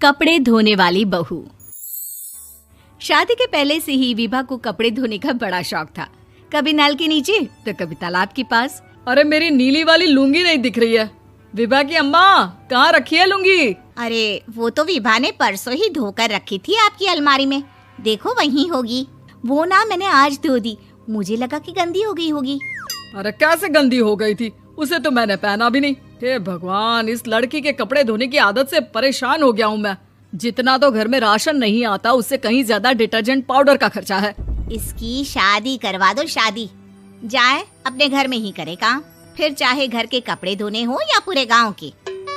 कपड़े धोने वाली बहू। शादी के पहले से ही विभा को कपड़े धोने का बड़ा शौक था। कभी नल के नीचे तो कभी तालाब के पास। अरे मेरी नीली वाली लुंगी नहीं दिख रही है। विभा की अम्मा, कहाँ रखी है लुंगी? अरे वो तो विभा ने परसों ही धोकर रखी थी आपकी अलमारी में, देखो वहीं होगी। वो ना मैंने आज धो दी, मुझे लगा कि गंदी हो गई होगी। अरे कैसे गंदी हो गई थी? उसे तो मैंने पहना भी नहीं। हे भगवान, इस लड़की के कपड़े धोने की आदत से परेशान हो गया हूँ मैं। जितना तो घर में राशन नहीं आता, उससे कहीं ज्यादा डिटर्जेंट पाउडर का खर्चा है। इसकी शादी करवा दो, शादी जाए अपने घर में ही करे काम, फिर चाहे घर के कपड़े धोने हो या पूरे गांव के।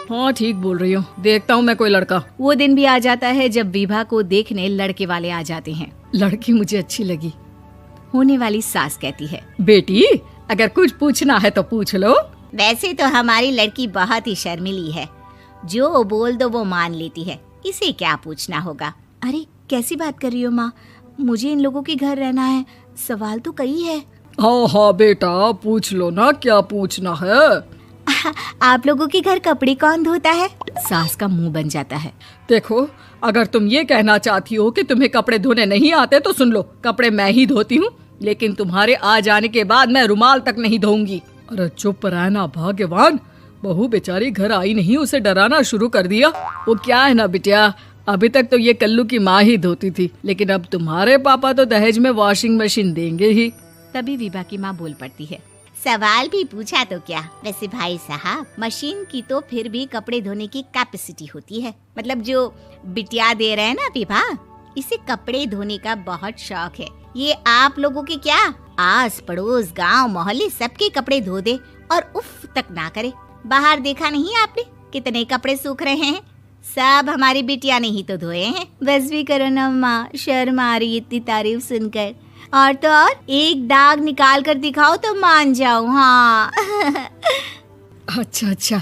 हाँ ठीक बोल रही हो, देखता हूँ मैं कोई लड़का। वो दिन भी आ जाता है जब विभा को देखने लड़के वाले आ जाते हैं। लड़की मुझे अच्छी लगी। होने वाली सास कहती है, बेटी अगर कुछ पूछना है तो पूछ लो। वैसे तो हमारी लड़की बहुत ही शर्मीली है, जो बोल दो वो मान लेती है, इसे क्या पूछना होगा। अरे कैसी बात कर रही हो माँ, मुझे इन लोगों के घर रहना है, सवाल तो कई है। हाँ हाँ बेटा, पूछ लो ना, क्या पूछना है। आप लोगों के घर कपड़े कौन धोता है? सास का मुंह बन जाता है। देखो, अगर तुम ये कहना चाहती हो कि तुम्हें कपड़े धोने नहीं आते तो सुन लो, कपड़े मैं ही धोती हूँ, लेकिन तुम्हारे आ जाने के बाद मैं रुमाल तक नहीं धोऊंगी। अरे चुप रहना भाग्यवान, बहू बेचारी घर आई नहीं, उसे डराना शुरू कर दिया। वो क्या है ना बिटिया, अभी तक तो ये कल्लू की माँ ही धोती थी, लेकिन अब तुम्हारे पापा तो दहेज में वॉशिंग मशीन देंगे ही। तभी विभा की माँ बोल पड़ती है, सवाल भी पूछा तो क्या। वैसे भाई साहब, मशीन की तो फिर भी कपड़े धोने की कैपेसिटी होती है। मतलब जो बिटिया दे रहे हैं ना विभा, इसे कपड़े धोने का बहुत शौक है। ये आप लोगों के क्या, आस पड़ोस गांव मोहल्ले सबके कपड़े धो दे और उफ तक ना करे। बाहर देखा नहीं आपने कितने कपड़े सूख रहे हैं? सब हमारी बिटिया ने ही तो धोए हैं। बस भी करो ना माँ, शर्म आ रही इतनी तारीफ सुनकर। और तो और एक दाग निकाल कर दिखाओ तो मान जाऊं। हाँ अच्छा,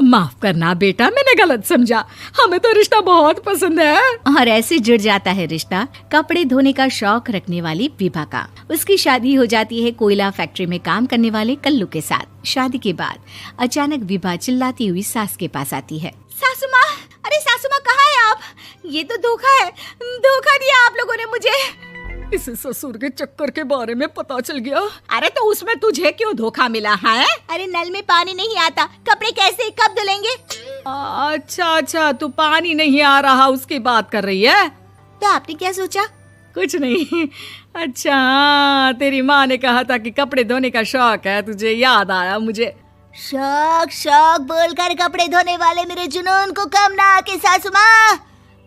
माफ करना बेटा, मैंने गलत समझा। हमें तो रिश्ता बहुत पसंद है। और ऐसे जुड़ जाता है रिश्ता कपड़े धोने का शौक रखने वाली विभा का। उसकी शादी हो जाती है कोयला फैक्ट्री में काम करने वाले कल्लू के साथ। शादी के बाद अचानक विभा चिल्लाती हुई सास के पास आती है। सासू माँ, अरे सासू माँ कहाँ है आप? ये तो धोखा है, धोखा दिया आप लोगों ने मुझे। इसे ससुर के चक्कर के बारे में पता चल गया। अरे तो उसमें तुझे क्यों धोखा मिला है? अरे नल में पानी नहीं आता, कपड़े कैसे कब धुलेंगे? अच्छा, तू पानी नहीं आ रहा उसकी बात कर रही है। तो आपने क्या सोचा? कुछ नहीं। अच्छा, तेरी माँ ने कहा था कि कपड़े धोने का शौक है तुझे, याद आया मुझे। शौक बोलकर कपड़े धोने वाले मेरे जुनून को कम ना आके सासू माँ,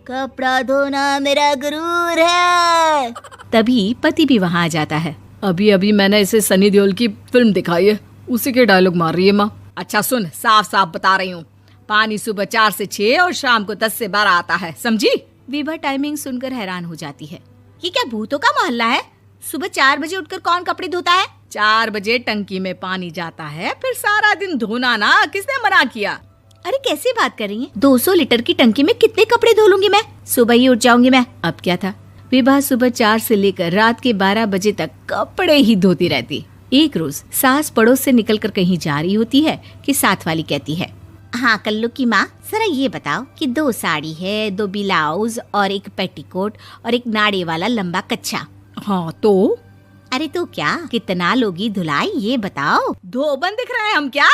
कपड़ा धोना मेरा गुरूर है। तभी पति भी वहाँ आ जाता है। अभी मैंने इसे सनी देओल की फिल्म दिखाई है, उसी के डायलॉग मार रही है माँ। अच्छा सुन, साफ बता रही हूँ, पानी सुबह 4 से 6 और शाम को 10 से 12 आता है, समझी? विभा टाइमिंग सुनकर हैरान हो जाती है। ये क्या भूतों का मोहल्ला है? सुबह 4 बजे उठकर कौन कपड़े धोता है? 4 बजे टंकी में पानी जाता है, फिर सारा दिन धोना ना, किसने मना किया? अरे कैसी बात कर रही हैं? 200 लीटर की टंकी में कितने कपड़े धो लूंगी मैं, सुबह ही उठ जाऊंगी मैं। अब क्या था, विभा सुबह 4 से लेकर रात के 12 बजे तक कपड़े ही धोती रहती। एक रोज सास पड़ोस से निकलकर कहीं जा रही होती है कि साथ वाली कहती है, हाँ कल्लू की माँ, जरा ये बताओ कि 2 साड़ी है, 2 ब्लाउज और एक पेटीकोट और एक नाड़े वाला लंबा कच्छा। हाँ तो? अरे तो क्या, कितना लोगी धुलाई ये बताओ। धोबन दिख रहे हैं हम क्या?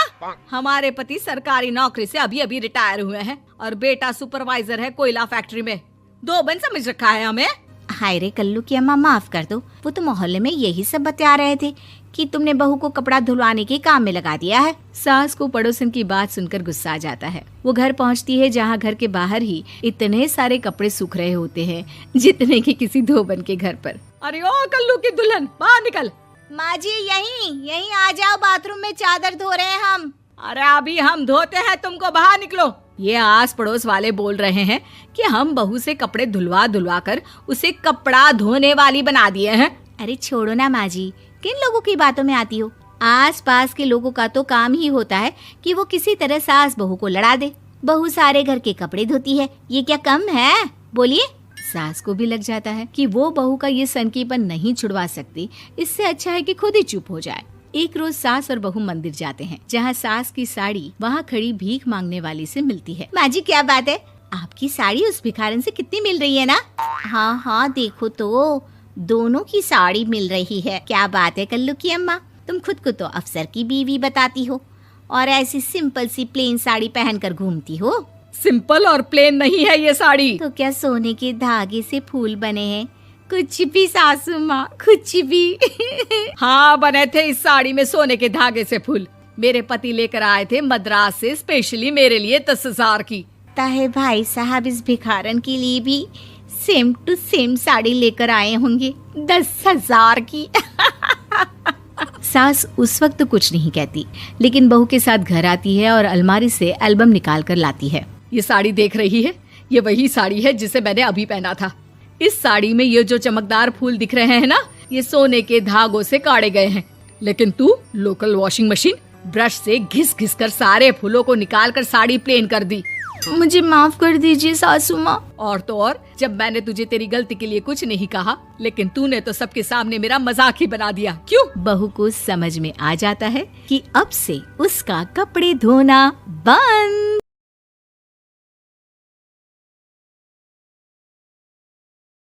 हमारे पति सरकारी नौकरी से अभी रिटायर हुए हैं और बेटा सुपरवाइजर है कोयला फैक्ट्री में। धोबन समझ रखा है हमें। हाय रे कल्लू की अम्मा, माफ कर दो, वो तो मोहल्ले में यही सब बता रहे थे कि तुमने बहू को कपड़ा धुलवाने के काम में लगा दिया है। सास को पड़ोसन की बात सुनकर गुस्सा आ जाता है। वो घर पहुंचती है जहां घर के बाहर ही इतने सारे कपड़े सूख रहे होते हैं जितने कि किसी धोबन के घर पर। अरे ओ कल्लू की दुल्हन, बाहर निकल। माँ जी यहीं आ जाओ, बाथरूम में चादर धो रहे हैं हम। अरे अभी हम धोते हैं, तुमको बाहर निकलो। ये आस पड़ोस वाले बोल रहे हैं कि हम बहू से कपड़े धुलवा कर उसे कपड़ा धोने वाली बना दिए हैं। अरे छोड़ो ना माँ जी, किन लोगों की बातों में आती हो? आस पास के लोगों का तो काम ही होता है कि वो किसी तरह सास बहू को लड़ा दे। बहू सारे घर के कपड़े धोती है, ये क्या कम है? बोलिए। सास को भी लग जाता है कि वो बहू का ये सनकीपन नहीं छुड़वा सकती, इससे अच्छा है कि खुद ही चुप हो जाए। एक रोज सास और बहू मंदिर जाते हैं, जहाँ सास की साड़ी वहाँ खड़ी भीख मांगने वाली से मिलती है। माँ जी क्या बात है, आप आपकी साड़ी उस भिखारन से कितनी मिल रही है ना? हाँ हाँ देखो तो, दोनों की साड़ी मिल रही है। क्या बात है कल्लू की अम्मा, तुम खुद को तो अफसर की बीवी बताती हो और ऐसी सिंपल सी प्लेन साड़ी पहनकर घूमती हो। सिंपल और प्लेन नहीं है ये साड़ी। तो क्या सोने के धागे से फूल बने हैं? कुछ भी सासू माँ, कुछ भी। हाँ बने थे इस साड़ी में सोने के धागे से फूल। मेरे पति लेकर आए थे मद्रास से स्पेशली मेरे लिए 10,000 की। ताहे भाई साहब इस भिखारन के लिए भी सेम टू सेम साड़ी लेकर आए होंगे 10,000 की। सास उस वक्त तो कुछ नहीं कहती, लेकिन बहू के साथ घर आती है और अलमारी से एल्बम निकाल कर लाती है। ये साड़ी देख रही है, ये वही साड़ी है जिसे मैंने अभी पहना था। इस साड़ी में ये जो चमकदार फूल दिख रहे हैं ना, ये सोने के धागों से काढ़े गए हैं। लेकिन तू लोकल वॉशिंग मशीन ब्रश से घिस घिस कर सारे फूलों को निकाल कर साड़ी प्लेन कर दी। मुझे माफ कर दीजिए सासू माँ। और तो और, जब मैंने तुझे तेरी गलती के लिए कुछ नहीं कहा, लेकिन तूने तो सबके सामने मेरा मजाक ही बना दिया। क्यों? बहू को समझ में आ जाता है कि अब से उसका कपड़े धोना बंद।